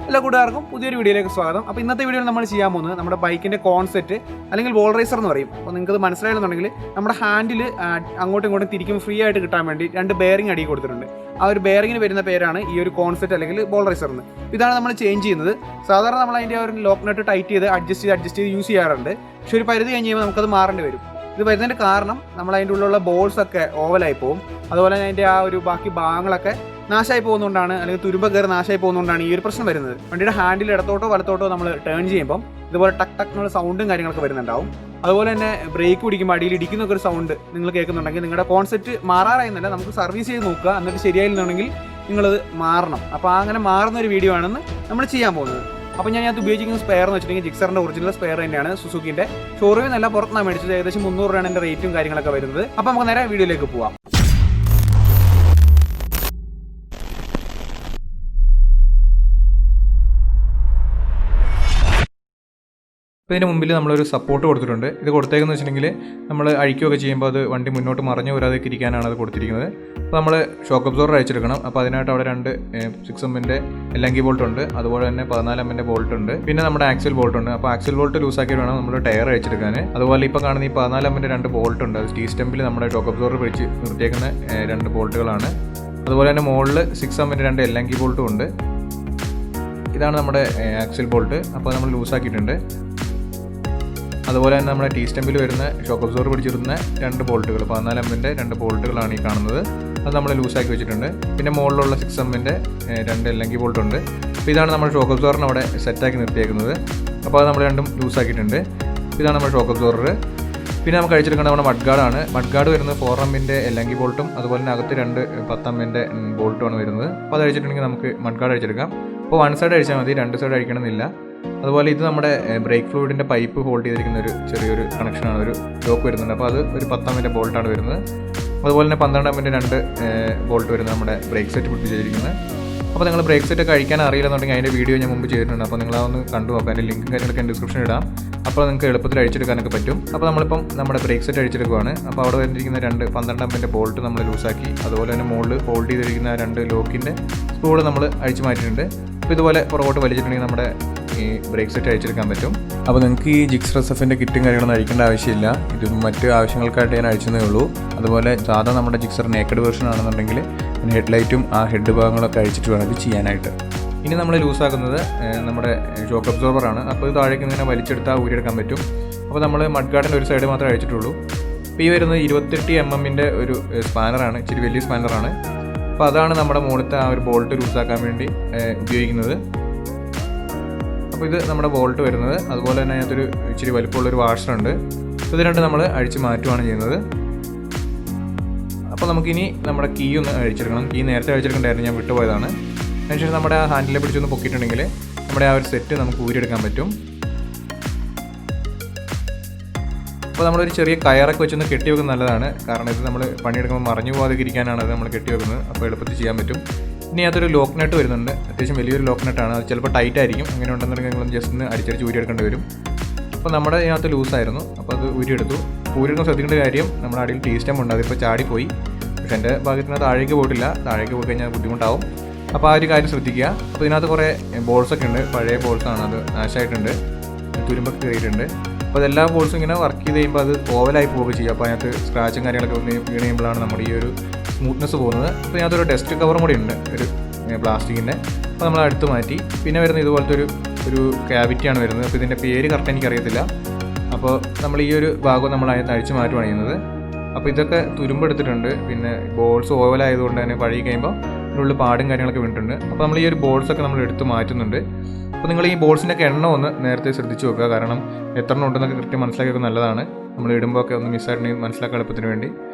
എല്ലാ കൂട്ടുകാർക്കും പുതിയൊരു വീഡിയോയിലേക്ക് സ്വാഗതം. അപ്പോൾ ഇന്നത്തെ വീഡിയോയിൽ നമ്മൾ ചെയ്യാൻ പോകുന്നത് നമ്മുടെ ബൈക്കിൻ്റെ കോൺസെറ്റ് അല്ലെങ്കിൽ ബോൾ റേസർ എന്ന് പറയും. അപ്പോൾ നിങ്ങൾക്ക് മനസ്സിലായെന്നുണ്ടെങ്കിൽ നമ്മുടെ ഹാൻഡിൽ അങ്ങോട്ടും ഇങ്ങോട്ടും തിരിക്കും ഫ്രീ ആയിട്ട് കിട്ടാൻ വേണ്ടി 2 ബെയറിംഗ് അടി കൊടുത്തിട്ടുണ്ട്. ആ ഒരു ബെയറിങ്ങിന് വരുന്ന പേരാണ് ഈ ഒരു കോൺസെറ്റ് അല്ലെങ്കിൽ ബോൾ റേസർ എന്ന്. ഇതാണ് നമ്മൾ ചേഞ്ച് ചെയ്യുന്നത്. സാധാരണ നമ്മൾ അതിൻ്റെ ഒരു ലോക്ക് നട്ട് ടൈറ്റ് ചെയ്ത് അഡ്ജസ്റ്റ് ചെയ്ത് യൂസ് ചെയ്യാറുണ്ട്. പക്ഷേ ഒരു പരിധി കഴിഞ്ഞ് കഴിയുമ്പോൾ നമുക്കത് മാറേണ്ടി വരും. ഇത് വരുന്നതിൻ്റെ കാരണം നമ്മൾ അതിൻ്റെ ഉള്ളിലുള്ള ബോൾസൊക്കെ ഓവലായി പോകും. അതുപോലെ തന്നെ അതിൻ്റെ ആ ഒരു ബാക്കി ഭാഗങ്ങളൊക്കെ നാശമായി പോകുന്നതുകൊണ്ടാണ്, അല്ലെങ്കിൽ തുരുമ്പ കയറി നാശമായി പോകുന്നതുകൊണ്ടാണ് ഈ ഒരു പ്രശ്നം വരുന്നത്. വണ്ടിയുടെ ഹാൻഡിൽ ഇടത്തോട്ടോ വലത്തോട്ടോ നമ്മൾ ടേൺ ചെയ്യുമ്പം ഇതുപോലെ ടക്ക് ടക്ക് എന്നുള്ള സൗണ്ടും കാര്യങ്ങളൊക്കെ വരുന്നുണ്ടാവും. അതുപോലെ തന്നെ ബ്രേക്ക് പിടിക്കുമ്പോൾ അടിയിൽ ഇടിക്കുന്നൊക്കെ ഒരു സൗണ്ട് നിങ്ങൾ കേൾക്കുന്നുണ്ടെങ്കിൽ നിങ്ങളുടെ കോൺസെപ്റ്റ് മാറാറായെന്നല്ല, നമുക്ക് സർവീസ് ചെയ്ത് നോക്കുക. എന്നിട്ട് ശരിയായില്ലെന്നുണ്ടെങ്കിൽ നിങ്ങളത് മാറണം. അപ്പോൾ അങ്ങനെ മാറുന്ന ഒരു വീഡിയോ ആണെന്ന് നമ്മൾ ചെയ്യാൻ പോകുന്നത്. അപ്പോൾ ഞാൻ അത് ഉപയോഗിക്കുന്ന സ്പെയർ എന്ന് വെച്ചിട്ടുണ്ടെങ്കിൽ ഗിക്സറിൻ്റെ ഒറിജിനൽ സ്പെയർ തന്നെയാണ്, സുസുക്കിൻ്റെ. ഷോറൂമിൽ നല്ല പുറത്താണ് മേടിച്ചത്. ഏകദേശം 300 രൂപയാണ് എൻ്റെ റേറ്റും കാര്യങ്ങളൊക്കെ വരുന്നത്. അപ്പോൾ നമുക്ക് നേരെ വീഡിയോയിലേക്ക് പോവാം. അപ്പോൾ ഇതിന് മുമ്പിൽ നമ്മളൊരു സപ്പോർട്ട് കൊടുത്തിട്ടുണ്ട്. ഇത് കൊടുത്തേക്കെന്ന് വെച്ചിട്ടുണ്ടെങ്കിൽ നമ്മൾ അഴിക്കുകയൊക്കെ ചെയ്യുമ്പോൾ അത് വണ്ടി മുന്നോട്ട് മറിഞ്ഞു വരാതെ ഇരിക്കാനാണ് അത് കൊടുത്തിരിക്കുന്നത്. അപ്പോൾ നമ്മൾ ഷോക്ക് അബ്സോർവർ അയച്ചെടുക്കണം. അപ്പോൾ അതിനായിട്ട് അവിടെ 2 6mm എല്ലങ്കി ബോൾട്ട് ഉണ്ട്, അതുപോലെ തന്നെ 14mm ബോൾട്ട് ഉണ്ട്, പിന്നെ നമ്മുടെ ആക്സിൽ ബോൾട്ട് ഉണ്ട്. അപ്പോൾ ആക്സിൽ ബോൾട്ട് ലൂസാക്കി വേണം നമ്മൾ ടയർ അയച്ചെടുക്കാൻ. അതുപോലെ ഇപ്പോൾ കാണുന്ന ഈ 14mm 2 ബോൾട്ട് ഉണ്ട്. അത് സ്റ്റീൽ സ്റ്റെമ്പിൽ നമ്മുടെ ഷോക്ക് അബ്സോർവർ പിടിച്ച് നിർത്തിയേക്കുന്ന 2 ബോൾട്ടുകളാണ്. അതുപോലെ തന്നെ മുകളിൽ 6mm 2 എല്ലങ്കി ബോൾട്ടും ഉണ്ട്. ഇതാണ് നമ്മുടെ ആക്സിൽ ബോൾട്ട്. അപ്പോൾ നമ്മൾ ലൂസാക്കിയിട്ടുണ്ട്. അതുപോലെ തന്നെ നമ്മുടെ ടീ സ്റ്റെമ്പിൽ വരുന്ന ഷോക്ക് അബ്സോർവർ പിടിച്ചിരുന്ന 2 ബോൾട്ടുകൾ 14mm 2 ബോൾട്ടുകളാണ് ഈ കാണുന്നത്. അത് നമ്മൾ ലൂസാക്കി വെച്ചിട്ടുണ്ട്. പിന്നെ മുകളിലുള്ള 6mm 2 എല്ലങ്കി ബോൾട്ട് ഉണ്ട്. അപ്പോൾ ഇതാണ് നമ്മുടെ ഷോക്ക് അബ്സോർവറിന് അവിടെ സെറ്റാക്കി നിർത്തിയേക്കുന്നത്. അപ്പോൾ അത് നമ്മൾ രണ്ടും ലൂസാക്കിയിട്ടുണ്ട്. ഇതാണ് നമ്മുടെ ഷോക്ക് അബ്സോർവർ. പിന്നെ നമുക്ക് അഴിച്ചെടുക്കേണ്ട നമ്മുടെ മഡ് ഗാർഡാണ്. മഡ് ഗാർഡ് വരുന്നത് 4mm എല്ലങ്കി ബോൾട്ടും അതുപോലെ തന്നെ അകത്ത് 2 10mm ബോൾട്ടുമാണ് വരുന്നത്. അപ്പോൾ അത് അഴിച്ചിട്ടുണ്ടെങ്കിൽ നമുക്ക് മഡ് ഗാർഡ് അഴിച്ചെടുക്കാം. അപ്പോൾ 1 സൈഡ് അഴിച്ചാൽ മതി, 2 സൈഡ് അഴിക്കണമെന്നില്ല. അതുപോലെ ഇത് നമ്മുടെ ബ്രേക്ക് ഫ്ലൂയിഡിൻ്റെ പൈപ്പ് ഹോൾഡ് ചെയ്തിരിക്കുന്ന ഒരു ചെറിയൊരു കണക്ഷനാണ്, ഒരു ലോക്ക് വരുന്നുണ്ട്. അപ്പോൾ അത് ഒരു 10mm ബോൾട്ടാണ് വരുന്നത്. അതുപോലെ തന്നെ 12mm 2 ബോൾട്ട് വരുന്നത് നമ്മുടെ ബ്രേക്ക് സെറ്റ് പിടിപ്പിച്ചിരിക്കുന്നത്. അപ്പോൾ നിങ്ങൾ ബ്രേക്ക് സെറ്റ് ഒക്കെ അഴിക്കാൻ അറിയില്ലെന്നുണ്ടെങ്കിൽ അതിൻ്റെ വീഡിയോ ഞാൻ മുമ്പ് ചെയ്തിട്ടുണ്ട്. അപ്പോൾ നിങ്ങളതൊന്ന് കണ്ടു നോക്കാം. അതിൻ്റെ ലിങ്കും കാര്യങ്ങളൊക്കെ ഡിസ്ക്രിപ്ഷനിൽ ഇടാം. അപ്പോൾ നിങ്ങൾക്ക് എളുപ്പത്തിൽ അഴിച്ചെടുക്കാനൊക്കെ പറ്റും. അപ്പോൾ നമ്മളിപ്പം നമ്മുടെ ബ്രേക്ക് സെറ്റ് അഴിച്ചെടുക്കുകയാണ്. അപ്പോൾ അവിടെ വന്നിരിക്കുന്ന 2 12mm ബോൾട്ട് നമ്മൾ ലൂസാക്കി, അതുപോലെ തന്നെ മുകളിൽ ഹോൾഡ് ചെയ്തിരിക്കുന്ന 2 ലോക്കിൻ്റെ സ്ക്രൂകൾ നമ്മൾ അഴിച്ചു മാറ്റിയിട്ടുണ്ട്. അപ്പോൾ ഇതുപോലെ പുറകോട്ട് വലിച്ചിട്ടുണ്ടെങ്കിൽ നമ്മുടെ ഈ ബ്രേക്ക് സെറ്റ് അഴിച്ചെടുക്കാൻ പറ്റും. അപ്പോൾ നിങ്ങൾക്ക് ഈ ജിക്സർ എസ്എഫിൻ്റെ കിറ്റും കാര്യങ്ങളൊന്നും അഴിക്കേണ്ട ആവശ്യമില്ല. ഇത് മറ്റ് ആവശ്യങ്ങൾക്കായിട്ട് ഞാൻ അഴിച്ചതേ ഉള്ളൂ. അതുപോലെ സാധാരണ നമ്മുടെ ജിക്സർ നേക്കഡ് വേർഷൻ ആണെന്നുണ്ടെങ്കിൽ ഹെഡ്ലൈറ്റും ആ ഹെഡ് ഭാഗങ്ങളൊക്കെ അഴിച്ചിട്ട് വേണം ഇത് ചെയ്യാനായിട്ട്. ഇനി നമ്മൾ ലൂസാക്കുന്നത് നമ്മുടെ ഷോക്ക് അബ്സോർവറാണ്. അപ്പോൾ ഇത് താഴേക്ക് ഇങ്ങനെ വലിച്ചെടുത്താൽ ഊരിയെടുക്കാൻ പറ്റും. അപ്പോൾ നമ്മൾ മഡ് ഗാർഡിൻ്റെ ഒരു സൈഡ് മാത്രമേ അഴിച്ചിട്ടുള്ളൂ. അപ്പോൾ ഈ വരുന്നത് 28mm ഒരു സ്പാനറാണ്, ഇച്ചിരി വലിയ സ്പാനറാണ്. അപ്പോൾ അതാണ് നമ്മുടെ മുകളിലത്തെ ആ ഒരു ബോൾട്ട് ലൂസാക്കാൻ വേണ്ടി ഉപയോഗിക്കുന്നത്. അപ്പോൾ ഇത് നമ്മുടെ ബോൾട്ട് വരുന്നത്. അതുപോലെ തന്നെ അതിനകത്തൊരു ഇച്ചിരി വലിപ്പമുള്ളൊരു വാഷറുണ്ട്. ഇത് 2 നമ്മൾ അഴിച്ച് മാറ്റുകയാണ് ചെയ്യുന്നത്. അപ്പോൾ നമുക്കിനി നമ്മുടെ കീ ഒന്ന് അഴിച്ചെടുക്കണം. കീ നേരത്തെ അഴിച്ചെടുക്കേണ്ടായിരുന്നു, ഞാൻ വിട്ടുപോയതാണ്. അതിനുശേഷം നമ്മുടെ ആ ഹാൻഡിലെ പിടിച്ചൊന്ന് പൊക്കിയിട്ടുണ്ടെങ്കിൽ നമ്മുടെ ആ ഒരു സെറ്റ് നമുക്ക് ഊരിയെടുക്കാൻ പറ്റും. അപ്പോൾ നമ്മളൊരു ചെറിയ കയറൊക്കെ വെച്ചൊന്ന് കെട്ടി വെക്കുന്നത് നല്ലതാണ്. കാരണം ഇത് നമ്മൾ പണിയെടുക്കുമ്പോൾ മറിഞ്ഞു പോകാതിരിക്കാനാണ് അത് നമ്മൾ കെട്ടി വെക്കുന്നത്. അപ്പോൾ എളുപ്പത്തിൽ ചെയ്യാൻ പറ്റും. ഇനി അതൊരു ലോക്ക് നട്ട് വരുന്നുണ്ട്. അത്യാവശ്യം വലിയൊരു ലോക്ക് നട്ടാണ്. അത് ചിലപ്പോൾ ടൈറ്റ് ആയിരിക്കും. അങ്ങനെ ഉണ്ടെന്നുണ്ടെങ്കിൽ നിങ്ങൾ ജസ്റ്റ് ഒന്ന് അടിച്ചടിച്ച് ഊരിയെടുക്കേണ്ടി വരും. അപ്പോൾ നമ്മുടെ ഇതിനകത്ത് ലൂസായിരുന്നു. അപ്പോൾ അത് ഊരിയെടുത്തു. ഊരിയെടുക്കാൻ ശ്രദ്ധിക്കേണ്ട കാര്യം, നമ്മുടെ അടിയിൽ ടീ സ്റ്റെം ഉണ്ട്. അതിപ്പോൾ ചാടിപ്പോയി. പക്ഷേ എൻ്റെ ഭാഗത്തിന് താഴേക്ക് പോയിട്ടില്ല. താഴേക്ക് പോയി കഴിഞ്ഞാൽ ബുദ്ധിമുട്ടാവും. അപ്പോൾ ആ ഒരു കാര്യം ശ്രദ്ധിക്കുക. അപ്പോൾ ഇതിനകത്ത് കുറേ ബോൾസൊക്കെ ഉണ്ട്. പഴയ ബോൾസാണ്, അത് നാശമായിട്ടുണ്ട്, തുരുമ്പൊക്കെ കയറിയിട്ടുണ്ട്. അപ്പോൾ അതെല്ലാ ബോൾസും ഇങ്ങനെ വർക്ക് ചെയ്ത് കഴിയുമ്പോൾ അത് ഓവലായി പോവുക ചെയ്യുക. അപ്പോൾ അതിനകത്ത് സ്ക്രാച്ചും കാര്യങ്ങളൊക്കെ ഒന്ന് വീണ് കഴിയുമ്പോഴാണ് നമ്മുടെ ഈ ഒരു സ്മൂത്ത്നെസ് പോകുന്നത്. അപ്പോൾ ഇതിനകത്തൊരു ഡസ്റ്റ് കവറും കൂടി ഉണ്ട്, ഒരു പ്ലാസ്റ്റിക്കിൻ്റെ. അപ്പോൾ നമ്മൾ അടുത്ത് മാറ്റി. പിന്നെ വരുന്നത് ഇതുപോലത്തെ ഒരു ക്യാവിറ്റിയാണ് വരുന്നത്. അപ്പോൾ ഇതിൻ്റെ പേര് കറക്റ്റ് എനിക്കറിയത്തില്ല. അപ്പോൾ നമ്മൾ ഈ ഒരു ഭാഗം നമ്മൾ അതിനകത്ത് അഴിച്ച് മാറ്റുകയാണ് ചെയ്യുന്നത്. അപ്പോൾ ഇതൊക്കെ തുരുമ്പെടുത്തിട്ടുണ്ട്. പിന്നെ ബോൾസ് ഓവലായതുകൊണ്ട് തന്നെ പഴകി കഴിയുമ്പോൾ ഇതിനുള്ള പാടും കാര്യങ്ങളൊക്കെ വീണിട്ടുണ്ട്. അപ്പോൾ നമ്മൾ ഈ ഒരു ബോൾസൊക്കെ നമ്മൾ എടുത്ത് മാറ്റുന്നുണ്ട്. അപ്പോൾ നിങ്ങൾ ഈ ബോൾസിൻ്റെയൊക്കെ എണ്ണം ഒന്ന് നേരത്തെ ശ്രദ്ധിച്ച് നോക്കുക. കാരണം എത്ര എണ്ണം ഉണ്ടെന്നൊക്കെ കൃത്യം മനസ്സിലാക്കിയൊക്കെ നല്ലതാണ്. നമ്മൾ ഇടുമ്പോൾ ഒക്കെ ഒന്ന് മിസ്സായിട്ടുണ്ടെങ്കിൽ മനസ്സിലാക്കാൻ എളുപ്പത്തിന് വേണ്ടി.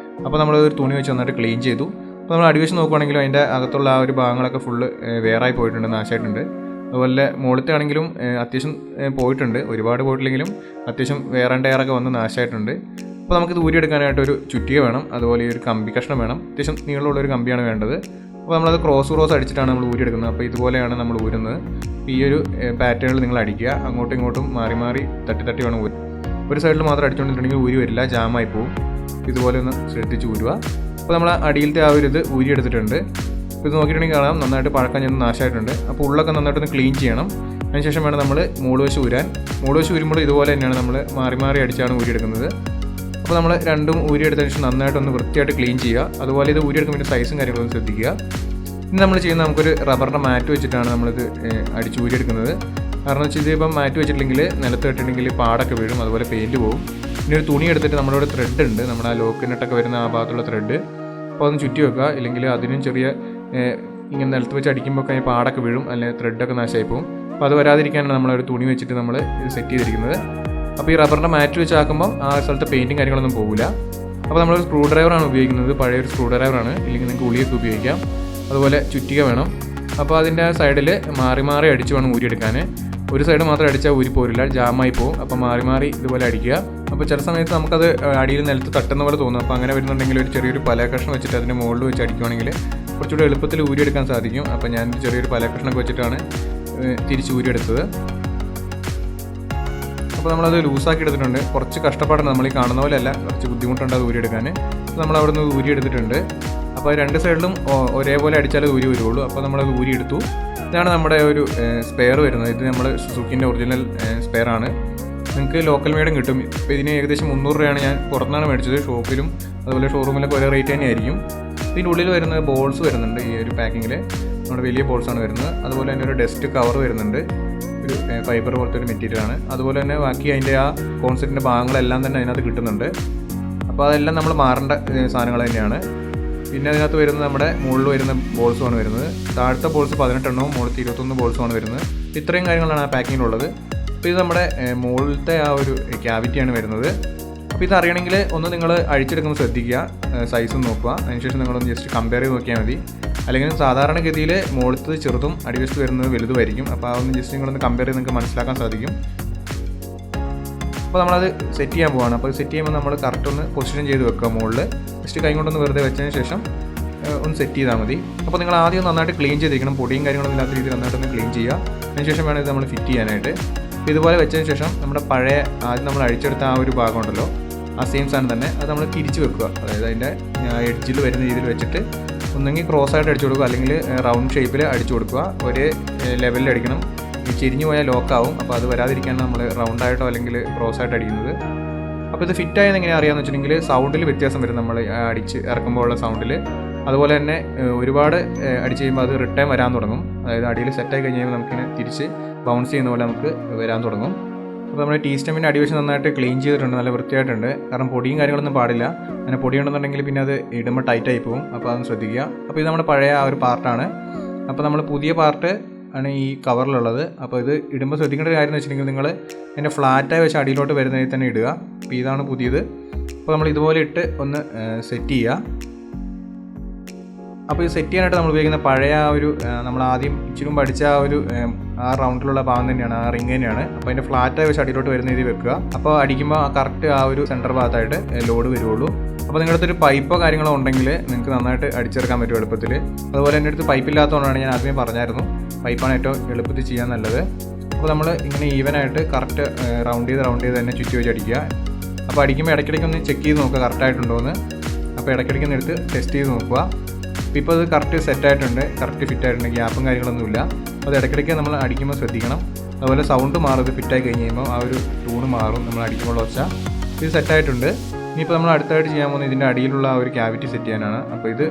അപ്പോൾ നമ്മൾ ഒരു തുണി വെച്ച് നന്നായിട്ട് ക്ലീൻ ചെയ്തു. അപ്പോൾ നമ്മൾ അടിവശം നോക്കുകയാണെങ്കിലും അതിൻ്റെ അകത്തുള്ള ആ ഒരു ഭാഗങ്ങളൊക്കെ ഫുള്ള് വേറായി പോയിട്ടുണ്ട്, നാശമായിട്ടുണ്ട്. അതുപോലെ മുകളിലത്തെ ആണെങ്കിലും അത്യാവശ്യം പോയിട്ടുണ്ട്, ഒരുപാട് പോയിട്ടില്ലെങ്കിലും അത്യാവശ്യം വേറെ ടയറൊക്കെ വന്ന് നാശമായിട്ടുണ്ട്. അപ്പോൾ നമുക്കിത് ഊരിയെടുക്കാനായിട്ട് ഒരു ചുറ്റിക വേണം. അതുപോലെ ഈ ഒരു കമ്പി കഷ്ണം വേണം. അത്യാവശ്യം നീളമുള്ളൊരു കമ്പിയാണ് വേണ്ടത്. അപ്പോൾ നമ്മളത് ക്രോസ് അടിച്ചിട്ടാണ് നമ്മൾ ഊരിയെടുക്കുന്നത്. അപ്പോൾ ഇതുപോലെയാണ് നമ്മൾ ഊരുന്നത്. ഈ ഒരു പാറ്റേണിൽ നിങ്ങൾ അടിക്കുക. അങ്ങോട്ടും ഇങ്ങോട്ടും മാറി മാറി തട്ടി വേണം ഊരി. ഒരു സൈഡിൽ മാത്രം അടിച്ചുകൊണ്ടിട്ടുണ്ടെങ്കിൽ ഊരി വരില്ല, ജാമായി പോവും. ഇതുപോലെ ഒന്ന് ശ്രദ്ധിച്ച് ഊരുക. അപ്പോൾ നമ്മൾ അടിയിലത്തെ ആ ഒരു ഇത് ഊരിയെടുത്തിട്ടുണ്ട്. ഇത് നോക്കിയിട്ടുണ്ടെങ്കിൽ കാണാം നന്നായിട്ട് പഴക്കം ചെന്ന് നാശമായിട്ടുണ്ട്. അപ്പോൾ ഉള്ളൊക്കെ നന്നായിട്ടൊന്ന് ക്ലീൻ ചെയ്യണം. അതിനുശേഷം വേണം നമ്മൾ മൂടുവശം ഊരാൻ. മൂടുവശം ഊരുമ്പോൾ ഇതുപോലെ തന്നെയാണ് നമ്മൾ മാറി മാറി അടിച്ചാണ് ഊരിയെടുക്കുന്നത്. അപ്പോൾ നമ്മൾ രണ്ടും ഊരിയെടുത്തതിന് ശേഷം നന്നായിട്ടൊന്ന് വൃത്തിയായിട്ട് ക്ലീൻ ചെയ്യുക. അതുപോലെ ഇത് ഊരിയെടുക്കുമ്പോൾ സൈസും കാര്യങ്ങളൊന്നും ശ്രദ്ധിക്കുക. ഇനി നമ്മൾ ചെയ്യുന്നത് നമുക്കൊരു റബ്ബറിൻ്റെ മാറ്റ് വെച്ചിട്ടാണ് നമ്മളിത് അടിച്ച് ഊരിയെടുക്കുന്നത്. കാരണം വെച്ചാൽ ഇതിപ്പം മാറ്റ് വെച്ചിട്ടില്ലെങ്കിൽ നിലത്ത് ഇട്ടിട്ടുണ്ടെങ്കിൽ പാടൊക്കെ വീഴും, അതുപോലെ പെയിൻറ്റ് പോകും. ഇനി ഒരു തുണി എടുത്തിട്ട് നമ്മുടെ ത്രെഡ് ഉണ്ട്, നമ്മുടെ ആ ലോക്കിനിട്ടൊക്കെ വരുന്ന ആ ഭാഗത്തുള്ള ത്രെഡ്, അപ്പോൾ അതൊന്ന് ചുറ്റി വെക്കുക. ഇല്ലെങ്കിൽ അതിനും ചെറിയ ഇങ്ങനെ നിലത്ത് വെച്ച് അടിക്കുമ്പോൾ കഴിഞ്ഞാൽ പാടൊക്കെ വീഴും, അല്ലെങ്കിൽ ത്രെഡൊക്കെ നാശമായി പോകും. അപ്പോൾ അത് വരാതിരിക്കാനാണ് നമ്മളൊരു തുണി വെച്ചിട്ട് നമ്മൾ ഇത് സെറ്റ് ചെയ്തിരിക്കുന്നത്. അപ്പോൾ ഈ റബ്ബറിൻ്റെ മാറ്റ് വെച്ച് ആക്കുമ്പോൾ ആ സ്ഥലത്ത് പെയിൻറ്റും കാര്യങ്ങളൊന്നും പോകില്ല. അപ്പോൾ നമ്മളൊരു സ്ക്രൂ ഡ്രൈവറാണ് ഉപയോഗിക്കുന്നത്, പഴയൊരു സ്ക്രൂ ഡ്രൈവറാണ്. ഇല്ലെങ്കിൽ നിങ്ങൾക്ക് ഉളിയൊക്കെ ഉപയോഗിക്കാം. അതുപോലെ ചുറ്റിക വേണം. അപ്പോൾ അതിൻ്റെ സൈഡിൽ മാറി മാറി അടിച്ച് വേണം ഊരിയെടുക്കാൻ. ഒരു സൈഡ് മാത്രം അടിച്ചാൽ ഊരി പോരില്ല, ജാമായി പോകും. അപ്പോൾ മാറി മാറി ഇതുപോലെ അടിക്കുക. അപ്പോൾ ചില സമയത്ത് നമുക്കത് അടിയിൽ നിലത്ത് തട്ടുന്ന പോലെ തോന്നും. അപ്പോൾ അങ്ങനെ വരുന്നുണ്ടെങ്കിൽ ഒരു ചെറിയൊരു പലകഷ്ണം വെച്ചിട്ട് അതിൻ്റെ മുകളിൽ വെച്ച് അടിക്കുകയാണെങ്കിൽ കുറച്ചുകൂടി എളുപ്പത്തിൽ ഊരിയെടുക്കാൻ സാധിക്കും. അപ്പോൾ ഞാൻ ചെറിയൊരു പലകഷ്ണമൊക്കെ വെച്ചിട്ടാണ് തിരിച്ച് ഊരിയെടുത്തത്. അപ്പോൾ നമ്മളത് ലൂസാക്കി എടുത്തിട്ടുണ്ട്. കുറച്ച് കഷ്ടപ്പാടാണ്, നമ്മൾ ഈ കാണുന്ന പോലെ അല്ല, കുറച്ച് ബുദ്ധിമുട്ടുണ്ട് അത് ഊരിയെടുക്കാൻ. നമ്മൾ അവിടെ നിന്ന് ഊരിയെടുത്തിട്ടുണ്ട്. അപ്പോൾ രണ്ട് സൈഡിലും ഒരേപോലെ അടിച്ചാൽ ഊരി വരുള്ളൂ. അപ്പോൾ നമ്മളത് ഊരിയെടുത്തു. ഇതാണ് നമ്മുടെ ഒരു സ്പെയർ വരുന്നത്. ഇത് നമ്മൾ സുസുക്കിൻ്റെ ഒറിജിനൽ സ്പെയറാണ്. നിങ്ങൾക്ക് ലോക്കൽ മെയ്ഡും കിട്ടും. ഇപ്പോൾ ഇതിന് ഏകദേശം 300 രൂപയാണ് ഞാൻ പുറത്തുനിന്നാണ് മേടിച്ചത്. ഷോപ്പിലും അതുപോലെ ഷോറൂമിലൊക്കെ ഒരേ റേറ്റ് തന്നെയായിരിക്കും. ഇതിൻ്റെ ഉള്ളിൽ വരുന്നത് ബോൾസ് വരുന്നുണ്ട്. ഈ ഒരു പാക്കിങ്ങിൽ നമ്മുടെ വലിയ ബോൾസാണ് വരുന്നത്. അതുപോലെ തന്നെ ഒരു ഡസ്റ്റ് കവർ വരുന്നുണ്ട്, ഒരു ഫൈബർ പോലത്തെ ഒരു മെറ്റീരിയലാണ്. അതുപോലെ തന്നെ ബാക്കി അതിൻ്റെ ആ കോൺസെപ്റ്റിൻ്റെ ഭാഗങ്ങളെല്ലാം തന്നെ അതിനകത്ത് കിട്ടുന്നുണ്ട്. അപ്പോൾ അതെല്ലാം നമ്മൾ മാറേണ്ട സാധനങ്ങൾ തന്നെയാണ്. പിന്നെ അതിനകത്ത് വരുന്നത് നമ്മുടെ മുകളിൽ വരുന്ന ബോൾസുമാണ് വരുന്നത്. താഴത്തെ ബോൾസ് 18 എണ്ണവും മുകളിലത്തെ 21 ബോൾസുമാണ് വരുന്നത്. ഇത്രയും കാര്യങ്ങളാണ് ആ പാക്കിങ്ങിലുള്ളത്. അപ്പോൾ ഇത് നമ്മുടെ മുകളിലത്തെ ആ ഒരു ക്യാവിറ്റിയാണ് വരുന്നത്. അപ്പോൾ ഇത് അറിയണമെങ്കിൽ ഒന്ന് നിങ്ങൾ അഴിച്ചെടുക്കുമ്പോൾ ശ്രദ്ധിക്കുക, സൈസും നോക്കുക. അതിനുശേഷം നിങ്ങളൊന്ന് ജസ്റ്റ് കമ്പയർ ചെയ്ത് നോക്കിയാൽ മതി. അല്ലെങ്കിൽ സാധാരണഗതിയിൽ മുകളിലത്തെ ചെറുതും അടിവശത്ത് വരുന്നത് വലുതുമായിരിക്കും. അപ്പോൾ അതൊന്ന് ജസ്റ്റ് നിങ്ങളൊന്ന് കമ്പയർ ചെയ്ത് നിങ്ങൾക്ക് മനസ്സിലാക്കാൻ സാധിക്കും. അപ്പോൾ നമ്മളത് സെറ്റ് ചെയ്യാൻ പോവുകയാണ്. അപ്പോൾ സെറ്റ് ചെയ്യുമ്പോൾ നമ്മൾ കറക്റ്റ് ഒന്ന് പൊസിഷൻ ചെയ്ത് വെക്കുക. മുകളിൽ ജസ്റ്റ് കൈ കൊണ്ടൊന്ന് വെറുതെ വെച്ചതിന് ശേഷം ഒന്ന് സെറ്റ് ചെയ്താൽ മതി. അപ്പോൾ നിങ്ങൾ ആദ്യം നന്നായിട്ട് ക്ലീൻ ചെയ്തിരിക്കണം, പൊടിയും കാര്യങ്ങളൊന്നും ഇല്ലാത്ത രീതിയിൽ നന്നായിട്ടൊന്ന് ക്ലീൻ ചെയ്യുക. അതിനുശേഷം വേണം ഇത് നമ്മൾ ഫിറ്റ് ചെയ്യാനായിട്ട്. ഇതുപോലെ വെച്ചതിന് ശേഷം നമ്മുടെ പഴയ ആദ്യം നമ്മൾ അഴിച്ചെടുത്ത ആ ഒരു ഭാഗം ഉണ്ടല്ലോ, ആ സെയിം സാധനം തന്നെ അത് നമ്മൾ തിരിച്ച് വെക്കുക. അതായത് അതിൻ്റെ എഡ്ജിൽ വരുന്ന രീതിയിൽ വെച്ചിട്ട് ഒന്നെങ്കിൽ ക്രോസ് ആയിട്ട് അടിച്ചു കൊടുക്കുക, അല്ലെങ്കിൽ റൗണ്ട് ഷേപ്പിൽ അടിച്ചു കൊടുക്കുക. ഒരേ ലെവലിൽ അടിക്കണം. ചെരിഞ്ഞു പോയാൽ ലോക്കാവും. അപ്പോൾ അത് വരാതിരിക്കാനാണ് നമ്മൾ റൗണ്ടായിട്ടോ അല്ലെങ്കിൽ ക്രോസ് ആയിട്ട് അടിക്കുന്നത്. അപ്പോൾ ഇത് ഫിറ്റായെന്ന് എങ്ങനെ അറിയാമെന്ന് വെച്ചിട്ടുണ്ടെങ്കിൽ സൗണ്ടിൽ വ്യത്യാസം വരും. നമ്മൾ അടിച്ച് ഇറക്കുമ്പോഴുള്ള സൗണ്ടിൽ. അതുപോലെ തന്നെ ഒരുപാട് അടിച്ച് കഴിയുമ്പോൾ അത് റിട്ടേൺ വരാൻ തുടങ്ങും. അതായത് അടിയിൽ സെറ്റായി കഴിഞ്ഞ് കഴിയുമ്പോൾ നമുക്കിങ്ങനെ തിരിച്ച് ബൗൺസ് ചെയ്യുന്ന പോലെ നമുക്ക് വരാൻ തുടങ്ങും. അപ്പോൾ നമ്മുടെ ടീ സ്റ്റെമ്മിൻ്റെ അടിവശം നന്നായിട്ട് ക്ലീൻ ചെയ്തിട്ടുണ്ട്, നല്ല വൃത്തിയായിട്ടുണ്ട്. കാരണം പൊടിയും കാര്യങ്ങളൊന്നും പാടില്ല. അങ്ങനെ പൊടി ഉണ്ടെന്നുണ്ടെങ്കിൽ പിന്നെ അത് ഇടുമ്പോൾ ടൈറ്റായി പോകും. അപ്പോൾ അതൊന്ന് ശ്രദ്ധിക്കുക. അപ്പോൾ ഇത് നമ്മുടെ പഴയ ആ ഒരു പാർട്ടാണ്. അപ്പോൾ നമ്മൾ പുതിയ പാർട്ട് ആണ് ഈ കവറിലുള്ളത്. അപ്പോൾ ഇത് ഇടുമ്പോൾ ശ്രദ്ധിക്കേണ്ട ഒരു കാര്യം എന്ന് വെച്ചിട്ടുണ്ടെങ്കിൽ നിങ്ങൾ അതിൻ്റെ ഫ്ലാറ്റായി വെച്ച് അടിയിലോട്ട് വരുന്നതിൽ തന്നെ ഇടുക. അപ്പോൾ ഇതാണ് പുതിയത്. അപ്പോൾ നമ്മൾ ഇതുപോലെ ഇട്ട് ഒന്ന് സെറ്റ് ചെയ്യുക. അപ്പോൾ ഇത് സെറ്റ് ചെയ്യാനായിട്ട് നമ്മൾ ഉപയോഗിക്കുന്ന പഴയ ആ ഒരു നമ്മൾ ആദ്യം ഇച്ചിരി മുമ്പ് അടിച്ച ആ ഒരു ആ റൗണ്ടിലുള്ള ഭാഗം തന്നെയാണ്, ആ റിങ് തന്നെയാണ്. അപ്പോൾ അതിൻ്റെ ഫ്ലാറ്റായി വെച്ച് അടിയിലോട്ട് വരുന്ന രീതിയിൽ വെക്കുക. അപ്പോൾ അടിക്കുമ്പോൾ ആ കറക്റ്റ് ആ ഒരു സെൻറ്റർ ഭാഗത്തായിട്ട് ലോഡ് വരുള്ളൂ. അപ്പോൾ നിങ്ങളുടെ അടുത്തൊരു പൈപ്പോ കാര്യങ്ങളോ ഉണ്ടെങ്കിൽ നിങ്ങൾക്ക് നന്നായിട്ട് അടിച്ചെടുക്കാൻ പറ്റും എളുപ്പത്തിൽ. അതുപോലെ എൻ്റെ അടുത്ത് പൈപ്പില്ലാത്തതുകൊണ്ടാണ് ഞാൻ ആദ്യമേ പറഞ്ഞായിരുന്നു, പൈപ്പാണ് ഏറ്റവും എളുപ്പത്തിൽ ചെയ്യാൻ നല്ലത്. അപ്പോൾ നമ്മൾ ഇങ്ങനെ ഈവനായിട്ട് കറക്റ്റ് റൗണ്ട് ചെയ്ത് തന്നെ ചുറ്റി വെച്ച് അടിക്കുക. അപ്പോൾ അടിക്കുമ്പോൾ ഇടയ്ക്കിടയ്ക്ക് ഒന്ന് ചെക്ക് ചെയ്ത് നോക്കുക കറക്റ്റായിട്ടുണ്ടോ എന്ന്. അപ്പോൾ ഇടയ്ക്കിടയ്ക്ക് ഒന്ന് എടുത്ത് ടെസ്റ്റ് ചെയ്ത് നോക്കുക. ഇപ്പോൾ അത് കറക്റ്റ് സെറ്റായിട്ടുണ്ട്, കറക്റ്റ് ഫിറ്റായിട്ടുണ്ട്, ഗ്യാപ്പും കാര്യങ്ങളൊന്നുമില്ല. അപ്പോൾ അത് ഇടയ്ക്കിടയ്ക്ക് നമ്മൾ അടിക്കുമ്പോൾ ശ്രദ്ധിക്കണം. അതുപോലെ സൗണ്ട് മാറും. ഇത് ഫിറ്റായി കഴിഞ്ഞ് കഴിയുമ്പോൾ ആ ഒരു ട്യൂണ് മാറും നമ്മൾ അടിക്കുമ്പോൾ വെച്ചാൽ. ഇത് സെറ്റായിട്ടുണ്ട്. ഇനിയിപ്പോൾ നമ്മൾ അടുത്തായിട്ട് ചെയ്യാൻ പോകുന്നത് ഇതിൻ്റെ അടിയിലുള്ള ആ ഒരു ക്യാവിറ്റി സെറ്റ് ചെയ്യാനാണ്. അപ്പോൾ ഇത്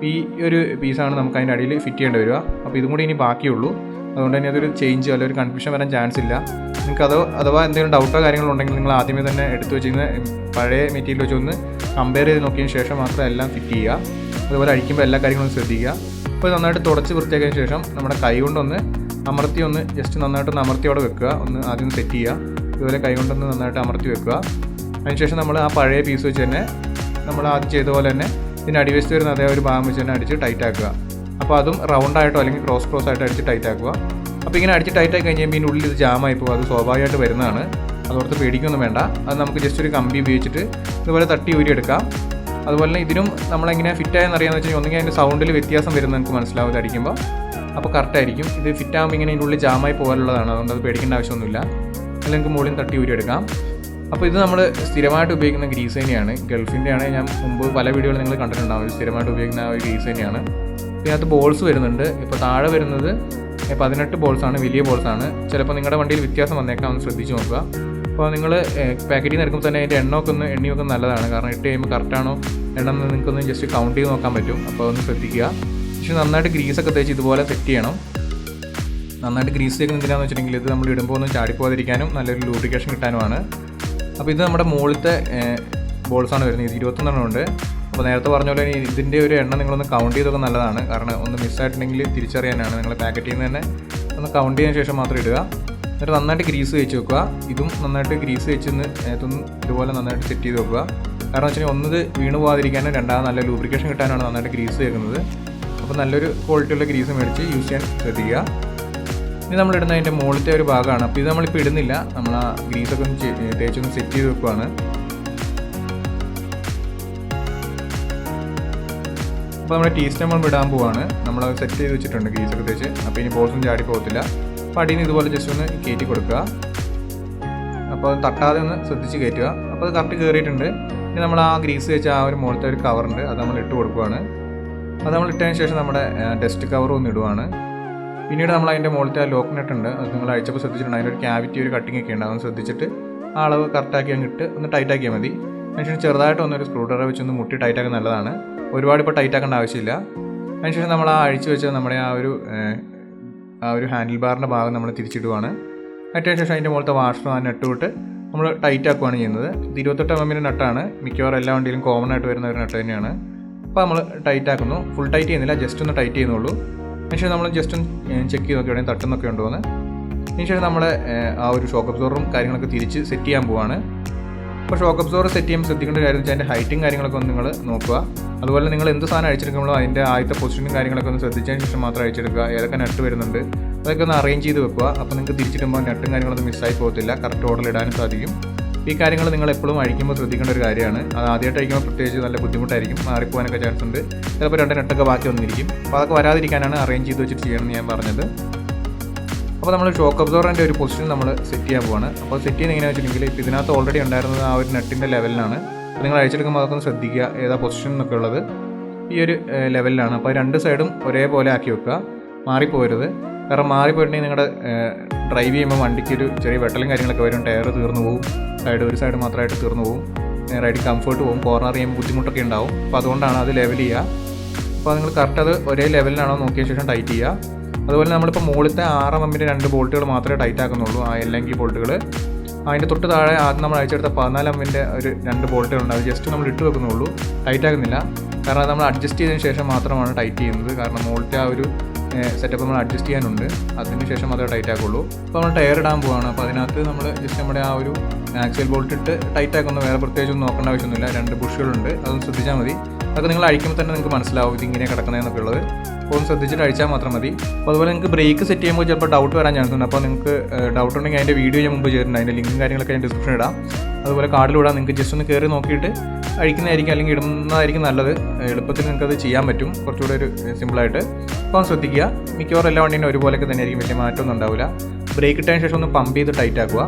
ഈ ഒരു പീസാണ് നമുക്ക് അതിൻ്റെ അടിയിൽ ഫിറ്റ് ചെയ്യേണ്ടി വരിക. അപ്പോൾ ഇതും കൂടി ഇനി ബാക്കിയുള്ളൂ. അതുകൊണ്ട് തന്നെ അതൊരു ചേഞ്ച് അല്ലെങ്കിൽ ഒരു കൺഫ്യൂഷൻ വരാൻ ചാൻസ് ഇല്ല. നിങ്ങൾക്ക് അഥവാ എന്തെങ്കിലും ഡൗട്ടോ കാര്യങ്ങളോ ഉണ്ടെങ്കിൽ നിങ്ങൾ ആദ്യമേ തന്നെ എടുത്ത് വെച്ചിരുന്ന പഴയ മെറ്റീരിയൽ വെച്ച് ഒന്ന് കമ്പയർ ചെയ്ത് നോക്കിയതിന് ശേഷം മാത്രം എല്ലാം ഫിറ്റ് ചെയ്യുക. അതുപോലെ അടിക്കുമ്പോൾ എല്ലാ കാര്യങ്ങളും ശ്രദ്ധിക്കുക. അപ്പോൾ നന്നായിട്ട് തുടച്ച് വൃത്തിയാക്കിയതിന് ശേഷം നമ്മുടെ കൈ കൊണ്ടൊന്ന് അമർത്തി ഒന്ന് ജസ്റ്റ് നന്നായിട്ടൊന്ന് അമർത്തി അവിടെ വെക്കുക. ഒന്ന് ആദ്യം സെറ്റ് ചെയ്യുക. ഇതുപോലെ കൈ കൊണ്ടൊന്ന് നന്നായിട്ട് അമർത്തി വെക്കുക. അതിനുശേഷം നമ്മൾ ആ പഴയ പീസ് വെച്ച് തന്നെ നമ്മൾ ആദ്യം ചെയ്ത പോലെ തന്നെ ഇതിൻ്റെ അടിവശത്ത് വരുന്ന അതേ ഒരു ഭാഗം വെച്ച് തന്നെ അടിച്ച് ടൈറ്റ് ആക്കുക. അപ്പോൾ അതും റൗണ്ടായിട്ടോ അല്ലെങ്കിൽ ക്രോസ് ആയിട്ട് അടിച്ച് ടൈറ്റ് ആക്കുക. അപ്പോൾ ഇങ്ങനെ അടിച്ച് ടൈറ്റായി കഴിഞ്ഞ് കഴിയുമ്പോൾ ഇതിൻ്റെ ഉള്ളിൽ ഇത് ജാമായി പോകും. അത് സ്വാഭാവികമായിട്ട് വരുന്നതാണ്. അതോർത്ത് പേടിക്കൊന്നും വേണ്ട. അത് നമുക്ക് ജസ്റ്റ് ഒരു കമ്പി ഉപയോഗിച്ചിട്ട് ഇതുപോലെ തട്ടി ഊരിയെടുക്കാം. അതുപോലെ തന്നെ ഇതിനും നമ്മളെങ്ങനെയാണ് ഫിറ്റായെന്ന് അറിയാമെന്ന് വെച്ചാൽ ഒന്നെങ്കിൽ അതിൻ്റെ സൗണ്ടിൽ വ്യത്യാസം വരുന്നത് നമുക്ക് മനസ്സിലാവും ഇത് അടിക്കുമ്പോൾ. അപ്പോൾ കറക്റ്റായിരിക്കും. ഇത് ഫിറ്റാകുമ്പോൾ ഇങ്ങനെ ഇതിൻ്റെ ഉള്ളിൽ ജാമായി പോകാനുള്ളതാണ്. അതുകൊണ്ട് അത് പേടിക്കേണ്ട ആവശ്യമൊന്നുമില്ല. അല്ലെങ്കിൽ നമുക്ക് മുകളിൽ തട്ടി ഊരിയെടുക്കാം. അപ്പോൾ ഇത് നമ്മൾ സ്ഥിരമായിട്ട് ഉപയോഗിക്കുന്ന ഗ്രീസ് തന്നെയാണ്, ഗൾഫിൻ്റെയാണ്. ഞാൻ മുമ്പ് പല വീഡിയോയിൽ നിങ്ങൾ കണ്ടിട്ടുണ്ടാവും. സ്ഥിരമായിട്ട് ഉപയോഗിക്കുന്ന ആ ഒരു ഗ്രീസ് തന്നെയാണ്. ഇതിനകത്ത് ബോൾസ് വരുന്നുണ്ട്. ഇപ്പോൾ താഴെ വരുന്നത് 18 ബോൾസാണ്, വലിയ ബോൾസാണ്. ചിലപ്പോൾ നിങ്ങളുടെ വണ്ടിയിൽ വ്യത്യാസം വന്നേക്കാം, ഒന്ന് ശ്രദ്ധിച്ച് നോക്കുക. അപ്പോൾ നിങ്ങൾ പാക്കറ്റിൽ നിന്ന് എടുക്കുമ്പോൾ തന്നെ അതിൻ്റെ എണ്ണി വെക്കുന്നത് നല്ലതാണ്. കാരണം ഇട്ട് കഴിയുമ്പോൾ കറക്റ്റാണോ എണ്ണം നിങ്ങൾക്കൊന്ന് ജസ്റ്റ് കൗണ്ട് ചെയ്ത് നോക്കാൻ പറ്റും. അപ്പോൾ ഒന്ന് ശ്രദ്ധിക്കുക. പക്ഷേ നന്നായിട്ട് ഗ്രീസൊക്കെ തേച്ച് ഇതുപോലെ സെറ്റ് ചെയ്യണം. നന്നായിട്ട് ഗ്രീസ് തേക്കുന്നത് എന്തിനാണെന്ന് വെച്ചിട്ടുണ്ടെങ്കിൽ ഇത് നമ്മൾ ഇടുമ്പോൾ ഒന്നും ചാടിപ്പോകാതിരിക്കാനും നല്ലൊരു ലൂബ്രിക്കേഷൻ കിട്ടാനുമാണ്. അപ്പോൾ ഇത് നമ്മുടെ മുകളിലത്തെ ബോൾസാണ് വരുന്നത്. ഇത് 21 ഉണ്ട്. അപ്പോൾ നേരത്തെ പറഞ്ഞ പോലെ ഇതിൻ്റെ ഒരു എണ്ണം നിങ്ങളൊന്ന് കൗണ്ട് ചെയ്തൊക്കെ നല്ലതാണ്. കാരണം ഒന്ന് മിസ്സായിട്ടുണ്ടെങ്കിൽ തിരിച്ചറിയാനാണ്. നിങ്ങൾ പാക്കറ്റിൽ നിന്ന് തന്നെ ഒന്ന് കൗണ്ട് ചെയ്തതിന് ശേഷം മാത്രം ഇടുക. എന്നിട്ട് നന്നായിട്ട് ഗ്രീസ് വെച്ച് വെക്കുക. ഇതും നന്നായിട്ട് ഗ്രീസ് വെച്ച് ഇതുപോലെ നന്നായിട്ട് സെറ്റ് ചെയ്ത് വെക്കുക. കാരണം വെച്ചാൽ ഒന്നത് വീണ് പോകാതിരിക്കാനും രണ്ടാമത് നല്ല ലൂബ്രിക്കേഷൻ കിട്ടാനാണ് നന്നായിട്ട് ഗ്രീസ് വെക്കുന്നത്. അപ്പോൾ നല്ലൊരു ക്വാളിറ്റിയുള്ള ഗ്രീസ് മേടിച്ച് യൂസ് ചെയ്യാൻ ശ്രദ്ധിക്കുക. ഇനി നമ്മളിടുന്ന അതിൻ്റെ മുകളിലത്തെ ഒരു ഭാഗമാണ്. അപ്പോൾ ഇത് നമ്മളിപ്പോൾ ഇടുന്നില്ല, നമ്മൾ ആ ഗ്രീസൊക്കെ ഒന്ന് തേച്ചൊന്ന് സെറ്റ് ചെയ്ത് വെക്കുകയാണ്. അപ്പോൾ നമ്മുടെ ടീ സ്റ്റം നമ്മൾ ഇടാൻ പോവാണ്. നമ്മളത് സെറ്റ് ചെയ്ത് വെച്ചിട്ടുണ്ട് ഗ്രീസൊക്കെ തേച്ച്. അപ്പോൾ ഇനി ബോൾസും ചാടി പോകത്തില്ല. അപ്പോൾ അടിയിൽ നിന്ന് ഇതുപോലെ ജസ്റ്റ് ഒന്ന് കയറ്റി കൊടുക്കുക. അപ്പോൾ അത് തട്ടാതെ ഒന്ന് ശ്രദ്ധിച്ച് കയറ്റുക. അപ്പോൾ അത് കറക്റ്റ് കയറിയിട്ടുണ്ട്. ഇനി നമ്മൾ ആ ഗ്രീസ് വെച്ച ആ ഒരു മുകളിലത്തെ ഒരു കവറുണ്ട്, അത് നമ്മൾ ഇട്ട് കൊടുക്കുകയാണ്. അത് നമ്മൾ ഇട്ടതിന് ശേഷം നമ്മുടെ ഡസ്റ്റ് കവറും ഒന്ന് ഇടുവാണ്. പിന്നീട് നമ്മൾ അതിൻ്റെ മുകളിലത്തെ ആ ലോക്ക് നെറ്റ് ഉണ്ട്, അത് നിങ്ങൾ അഴിച്ചപ്പോൾ ശ്രദ്ധിച്ചിട്ടുണ്ട്. അതിൻ്റെ ഒരു ക്യാവിറ്റി ഒരു കട്ടിങ് ഒക്കെ ഉണ്ട്. അതൊന്ന് ശ്രദ്ധിച്ചിട്ട് ആ അളവ് കറക്റ്റാക്കി അങ്ങിട്ട് ഒന്ന് ടൈറ്റാക്കിയാൽ മതി. അതിനുശേഷം ചെറുതായിട്ട് ഒന്നൊരു സ്ക്രൂ ഡ്രൈവർ വെച്ചൊന്ന് മുട്ടി ടൈറ്റാക്കാൻ നല്ലതാണ്. ഒരുപാട് ഇപ്പോൾ ടൈറ്റാക്കേണ്ട ആവശ്യമില്ല. അതിനുശേഷം നമ്മൾ ആ അഴിച്ച് വെച്ച് നമ്മുടെ ആ ഒരു ഹാൻഡിൽ ബാറിൻ്റെ ഭാഗം നമ്മൾ തിരിച്ചിടുവാണ്. അതിന് ശേഷം അതിൻ്റെ മുകളിലത്തെ വാഷർ ആ നെട്ട് വിട്ട് നമ്മൾ ടൈറ്റ് ആക്കുകയാണ് ചെയ്യുന്നത്. ഇത് 28 mm നട്ടാണ്. മിക്കവാറും എല്ലാ വണ്ടിയിലും കോമൺ ആയിട്ട് വരുന്ന ഒരു നട്ട് തന്നെയാണ്. അപ്പോൾ നമ്മൾ ടൈറ്റ് ആക്കുന്നു. ഫുൾ ടൈറ്റ് ചെയ്യുന്നില്ല, ജസ്റ്റ് ഒന്ന് ടൈറ്റ് ചെയ്യുന്നുള്ളൂ. അതിനുശേഷം നമ്മൾ ജസ്റ്റ് ഒന്ന് ചെക്ക് ചെയ്ത് നോക്കി എവിടെയും തട്ടുന്നൊക്കെ ഉണ്ടോ എന്ന്. അതിനുശേഷം നമ്മുടെ ആ ഒരു ഷോക്ക് അബ്സോർവറും കാര്യങ്ങളൊക്കെ തിരിച്ച് സെറ്റ് ചെയ്യാൻ പോവാണ്. അപ്പോൾ ഷോക്ക് അബ്സോർവർ സെറ്റ് ചെയ്യുമ്പോൾ ശ്രദ്ധിക്കേണ്ട കാര്യം വെച്ചാൽ അതിൻ്റെ ഹൈറ്റും കാര്യങ്ങളൊക്കെ ഒന്ന് നിങ്ങൾ നോക്കുക. അതുപോലെ നിങ്ങൾ എന്ത് സാധനം അഴിച്ചെടുക്കുമ്പോഴോ അതിൻ്റെ ആദ്യത്തെ പൊസിഷനും കാര്യങ്ങളൊക്കെ ഒന്ന് ശ്രദ്ധിച്ചതിന് ശേഷം മാത്രം അഴിച്ചെടുക്കുക. ഏതൊക്കെ നെട്ട് വരുന്നുണ്ട് അതൊക്കെ ഒന്ന് അറേഞ്ച് ചെയ്ത് വെക്കുക. അപ്പോൾ നിങ്ങൾക്ക് തിരിച്ചിടുമ്പോൾ നെട്ടും കാര്യങ്ങളൊന്നും മിസ്സായി പോകത്തില്ല, കറക്റ്റ് ഓർഡറിൽ ഇടാനും സാധിക്കും. ഈ കാര്യങ്ങൾ നിങ്ങൾ എപ്പോഴും അഴിക്കുമ്പോൾ ശ്രദ്ധിക്കേണ്ട ഒരു കാര്യമാണ്. അത് ആദ്യമായിട്ട് അഴിക്കുമ്പോൾ പ്രത്യേകിച്ച് നല്ല ബുദ്ധിമുട്ടായിരിക്കും, മാറിപ്പോകാനൊക്കെ ചാൻസ് ഉണ്ട്. ചിലപ്പോൾ 2 നെട്ടൊക്കെ ബാക്കി വന്നിരിക്കും. അപ്പോൾ അതൊക്കെ വരാതിരിക്കാനാണ് അറേഞ്ച് ചെയ്ത് വെച്ചിട്ട് ചെയ്യണമെന്ന് ഞാൻ പറഞ്ഞത്. അപ്പോൾ നമ്മൾ ഷോക്ക് അബ്സോർവറിൻ്റെ ഒരു പൊസിഷൻ നമ്മൾ സെറ്റ് ചെയ്യാൻ പോവാണ്. അപ്പോൾ സെറ്റ് ചെയ്യുന്നത് എങ്ങനെയാണെന്ന് വെച്ചിട്ടുണ്ടെങ്കിൽ ഇപ്പോൾ ഇതിനകത്ത് ഓൾറെഡി ഉണ്ടായിരുന്നത് ആ ഒരു നെട്ടിൻ്റെ ലെവലിലാണ്. അപ്പോൾ നിങ്ങൾ അഴിച്ചെടുക്കുമ്പോൾ അതൊക്കെ ഒന്ന് ശ്രദ്ധിക്കുക, ഏതാ പൊസിഷൻ എന്നൊക്കെ ഉള്ളത് ഈ ഒരു ലെവലിലാണ്. അപ്പോൾ 2 സൈഡും ഒരേപോലെ ആക്കി വെക്കുക, മാറിപ്പോരുത്. കാരണം മാറിപ്പോയിട്ടുണ്ടെങ്കിൽ നിങ്ങളുടെ ഡ്രൈവ് ചെയ്യുമ്പോൾ വണ്ടിക്ക് ഒരു ചെറിയ വെട്ടലും കാര്യങ്ങളൊക്കെ വരും, ടയർ തീർന്നു പോകും, ഒരു സൈഡ് മാത്രമായിട്ട് തീർന്നു പോകും, റൈഡിങ് കംഫർട്ട് പോകും, കോർണർ ചെയ്യുമ്പോൾ ബുദ്ധിമുട്ടൊക്കെ ഉണ്ടാവും. അപ്പോൾ അതുകൊണ്ടാണ് അത് ലെവൽ ചെയ്യുക. അപ്പോൾ നിങ്ങൾ കറക്റ്റ് അത് ഒരേ ലെവലിലാണോ നോക്കിയ ശേഷം ടൈറ്റ് ചെയ്യുക. അതുപോലെ നമ്മളിപ്പോൾ മുകളിലത്തെ 6 mm 2 ബോൾട്ടുകൾ മാത്രമേ ടൈറ്റ് ആക്കുന്നുള്ളൂ, ആ എല്ലെങ്കിൽ ബോൾട്ടുകൾ. അതിൻ്റെ തൊട്ട് താഴെ ആദ്യം നമ്മൾ അഴിച്ചെടുത്ത 14 mm ഒരു 2 ബോൾട്ടുകളുണ്ട്, അത് ജസ്റ്റ് നമ്മൾ ഇട്ട് വെക്കുന്നുള്ളൂ, ടൈറ്റ് ആക്കുന്നില്ല. കാരണം അത് നമ്മൾ അഡ്ജസ്റ്റ് ചെയ്തതിന് ശേഷം മാത്രമാണ് ടൈറ്റ് ചെയ്യുന്നത്. കാരണം മുകളിലത്തെ ആ ഒരു സെറ്റപ്പ് നമ്മൾ അഡ്ജസ്റ്റ് ചെയ്യാനുണ്ട്, അതിന് ശേഷം മാത്രമേ ടൈറ്റ് ആക്കുള്ളൂ. അപ്പോൾ നമ്മൾ ടയർ ഇടാൻ പോവുകയാണ്. അപ്പോൾ അതിനകത്ത് നമ്മൾ ജസ്റ്റ് നമ്മുടെ ആ ഒരു ആക്സിൽ ബോൾട്ട് ഇട്ട് ടൈറ്റ് ആക്കുന്നു, വേറെ പ്രത്യേകിച്ചൊന്നും നോക്കേണ്ട ആവശ്യമൊന്നുമില്ല. 2 ബുഷുകളുണ്ട്, അതൊന്ന് ശ്രദ്ധിച്ചാൽ മതി. അതൊക്കെ നിങ്ങൾ അഴിക്കുമ്പോൾ തന്നെ നിങ്ങൾക്ക് മനസ്സിലാവും ഇതിങ്ങനെ കിടക്കുന്നതെന്നൊക്കെ ഉള്ളത്. അപ്പോൾ ഒന്ന് ശ്രദ്ധിച്ചിട്ട് അഴിച്ചാൽ മാത്രം മതി. അപ്പോൾ അതുപോലെ നിങ്ങൾക്ക് ബ്രേക്ക് സെറ്റ് ചെയ്യുമ്പോൾ ചിലപ്പോൾ ഡൗട്ട് വരാൻ ചാൻസ് ഉണ്ട്. അപ്പോൾ നിങ്ങൾക്ക് ഡൗട്ട് ഉണ്ടെങ്കിൽ അതിൻ്റെ വീഡിയോ ഞാൻ മുമ്പ് ചെയ്തിട്ടുണ്ട്, അതിൻ്റെ ലിങ്കും കാര്യങ്ങളൊക്കെ ഞാൻ ഡിസ്ക്രിപ്ഷൻ ഇടാം. അതുപോലെ കാർഡിലൂടെ നിങ്ങൾക്ക് ജസ്റ്റ് ഒന്ന് കയറി നോക്കിയിട്ട് അഴിക്കുന്നതായിരിക്കും അല്ലെങ്കിൽ ഇടുന്നതായിരിക്കും നല്ലത്. എളുപ്പത്തിൽ നിങ്ങൾക്കത് ചെയ്യാൻ പറ്റും, കുറച്ചുകൂടെ ഒരു സിമ്പിളായിട്ട്. അപ്പോൾ ശ്രദ്ധിക്കുക, മിക്കവാറും എല്ലാ വണ്ടീനും ഒരുപോലെയൊക്കെ തന്നെ ആയിരിക്കും, വലിയ മാറ്റമൊന്നും ഉണ്ടാവില്ല. ബ്രേക്ക് ഇട്ടതിന് ശേഷം ഒന്ന് പമ്പ് ചെയ്ത് ടൈറ്റ് ആക്കുക.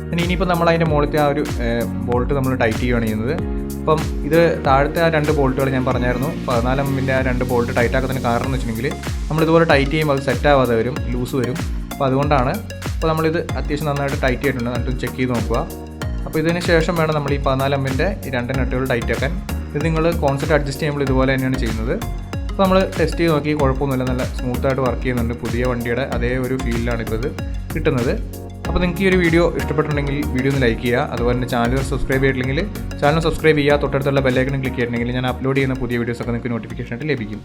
പിന്നെ ഇനിയിപ്പോൾ നമ്മൾ അതിൻ്റെ മുകളിലത്തെ ആ ഒരു ബോൾട്ട് നമ്മൾ ടൈറ്റ് ചെയ്യുകയാണ് ചെയ്യുന്നത്. അപ്പം ഇത് താഴത്തെ ആ 2 ബോൾട്ടുകൾ ഞാൻ പറഞ്ഞായിരുന്നു, 14 mm ആ 2 ബോൾട്ട് ടൈറ്റ് ആക്കുന്നതിന് കാരണം എന്ന് വെച്ചിട്ടുണ്ടെങ്കിൽ നമ്മളിതുപോലെ ടൈറ്റ് ചെയ്യുമ്പോൾ അത് സെറ്റ് ആവാതെ വരും, ലൂസ് വരും. അപ്പോൾ അതുകൊണ്ടാണ്. അപ്പോൾ നമ്മളിത് അത്യാവശ്യം നന്നായിട്ട് ടൈറ്റ് ചെയ്തിട്ടുണ്ട്, എന്നിട്ട് ചെക്ക് ചെയ്ത് നോക്കുക. അപ്പോൾ ഇതിന് ശേഷം വേണം നമ്മൾ ഈ 14 mm 2 നെട്ടുകൾ ടൈറ്റ് ആക്കാൻ. ഇത് നിങ്ങൾ കോൺസെറ്റ് അഡ്ജസ്റ്റ് ചെയ്യുമ്പോൾ ഇതുപോലെ തന്നെയാണ് ചെയ്യുന്നത്. അപ്പോൾ നമ്മൾ ടെസ്റ്റ് ചെയ്ത് നോക്കി, കുഴപ്പമൊന്നുമില്ല, നല്ല സ്മൂത്തായിട്ട് വർക്ക് ചെയ്യുന്നുണ്ട്. പുതിയ വണ്ടിയുടെ അതേ ഒരു ഫീലിലാണ് ഇപ്പോൾ ഇത് കിട്ടുന്നത്. അപ്പോൾ നിങ്ങൾക്ക് ഈ ഒരു വീഡിയോ ഇഷ്ടപ്പെട്ടിട്ടുണ്ടെങ്കിൽ വീഡിയോ ഒന്ന് ലൈക്ക് ചെയ്യുക. അതുപോലെ തന്നെ ചാനൽ സബ്സ്ക്രൈബ് ചെയ്തിട്ടില്ലെങ്കിൽ ചാനൽ സബ്സ്ക്രൈബ് ചെയ്യുക. തൊട്ടടുത്തുള്ള ബെല്ലൈക്കൺ ക്ലിക്ക് ചെയ്തിട്ടുണ്ടെങ്കിൽ ഞാൻ അപ്ലോഡ് ചെയ്യുന്ന പുതിയ വീഡിയോസൊക്കെ നിങ്ങൾക്ക് നോട്ടിഫിക്കേഷൻ ആയിട്ട് ലഭിക്കും.